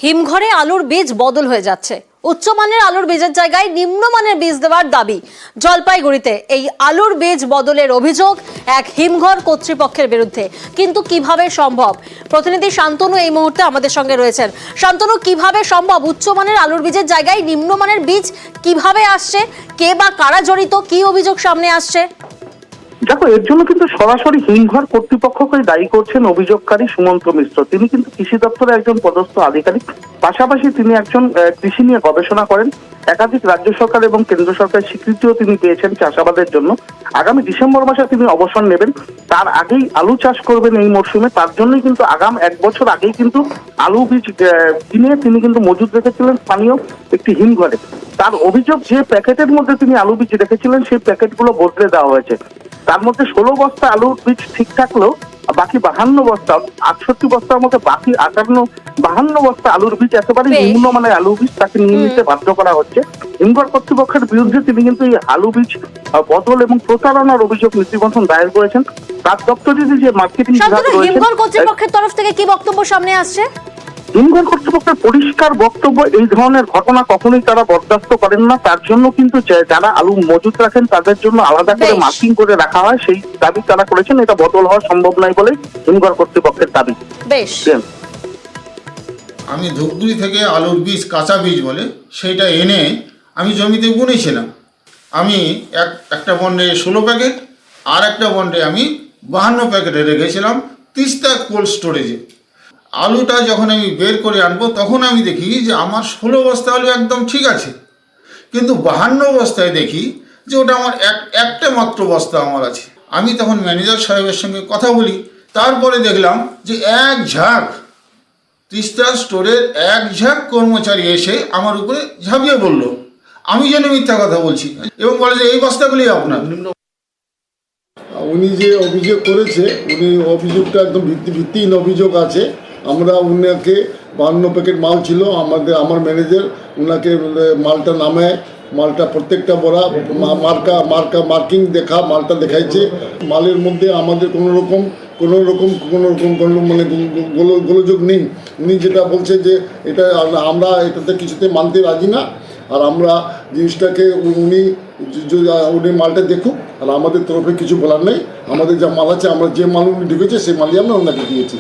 হিমঘরে আলুর বীজ বদল হয়ে যাচ্ছে। উচ্চমানের আলুর বীজের জায়গায় নিম্নমানের বীজ দেওয়ার দাবি। জলপাইগুড়িতে এই আলুর বীজ বদলের অভিযোগ এক হিমঘর কর্তৃপক্ষের বিরুদ্ধে। কিন্তু কিভাবে সম্ভব? প্রতিনিধি শান্তনু এই মুহূর্তে আমাদের সঙ্গে রয়েছেন। শান্তনু, কিভাবে সম্ভব উচ্চমানের আলুর বীজের জায়গায় নিম্নমানের বীজ কিভাবে আসছে? কে বা কারা জড়িত? কি অভিযোগ সামনে আসছে? দেখো, এর জন্য কিন্তু সরাসরি হিমঘর কর্তৃপক্ষকে দায়ী করছেন অভিযোগকারী সুমন্ত মিশ্র। তিনি কিন্তু কৃষি দপ্তরের একজন পদস্থ আধিকারিক, পাশাপাশি তিনি একজন কৃষি নিয়ে গবেষণা করেন। একাধিক রাজ্য সরকার এবং কেন্দ্র সরকারের স্বীকৃতিও তিনি পেয়েছেন চাষাবাদের জন্য। আগামী ডিসেম্বর মাসে তিনি অবসর নেবেন, তার আগেই আলু চাষ করবেন এই মরশুমে। তার জন্যই কিন্তু এক বছর আগেই কিন্তু আলু বীজ কিনে তিনি কিন্তু মজুদ রেখেছিলেন স্থানীয় একটি হিমঘরে। তার অভিযোগ, যে প্যাকেটের মধ্যে তিনি আলু বীজ রেখেছিলেন সেই প্যাকেটগুলো বদলে দেওয়া হয়েছে। তার মধ্যে 16 বস্তা আলুর বীজ ঠিক থাকলেও বাকি 52 বস্তা, 68 বস্তার মধ্যে বাকি 52 বস্তা আলুর বীজ একেবারে নিম্নমানের আলু বীজ তাকে নিয়ে নিতে বাধ্য করা হচ্ছে। হিমঘর কর্তৃপক্ষের বিরুদ্ধে তিনি কিন্তু এই আলু বীজ বদল এবং প্রতারণার অভিযোগ নীতিবন্ধন দায়ের করেছেন। তার দপ্তরের যে মার্কেটিং বিভাগ রয়েছে, হিমঘর কর্তৃপক্ষের তরফ থেকে কি বক্তব্য সামনে আসছে? হিমঘর কর্তৃপক্ষের পরিষ্কার বক্তব্য, এই ধরনের ঘটনা কখনোই তারা বরদাস্ত করেন না। তার জন্য কিন্তু যারা আলু মজুত রাখেন তাদের জন্য আলাদা করে মার্কিং করে রাখা হয়, সেই দাবি তারা করেছেন। এটা বদল হওয়া সম্ভব নয় বলে হিমঘর কর্তৃপক্ষের দাবি। বেশ, আমি ধূপগুড়ি থেকে আলুর বীজ, কাঁচা বীজ বলে সেইটা এনে আমি জমিতে বুনেছিলাম। আমি একটা বন্ডে 16 প্যাকেট আর একটা বন্ডে আমি 52 প্যাকেটে রেখেছিলাম তিস্তা কোল্ড স্টোরেজে। আলুটা যখন আমি বের করে আনবো তখন আমি দেখি যে আমার 16 বস্তা আলু একদম ঠিক আছে, কিন্তু 52 বস্তায় দেখি যে ওটা আমার একটা মাত্র বস্তা আমার আছে। আমি তখন ম্যানেজার সাহেবের সঙ্গে কথা বলি, তারপরে দেখলাম যে এক ঝাঁক তিস্তা স্টোরের এক ঝাঁক কর্মচারী এসে আমার উপরে ঝাঁপিয়ে বলল আমি যেন মিথ্যা কথা বলছি, এবং বলে যে এই বস্তাগুলি আপনার। উনি যে অভিযোগ করেছে, উনি অভিযোগটা একদম ভিত্তিহীন অভিযোগ আছে। আমরা উনাকে 52 প্যাকেট মাল ছিল, আমার ম্যানেজার উনাকে মালটা নামে, মালটা প্রত্যেকটা বড়া মার্কিং মালটা দেখাইছে। মালের মধ্যে আমাদের কোনো রকম মানে গোলযোগ নেই। উনি যেটা বলছে যে এটা আমরা এটাতে কিছুতে মানতে রাজি না, আর আমরা জিনিসটাকে উনি মালটা দেখুক, আর আমাদের তরফে কিছু বলার নেই। আমাদের যা মাল আছে, আমরা যে মাল উনি ঢুকেছে সেই মালই আমরা ওনাকে দিয়েছি।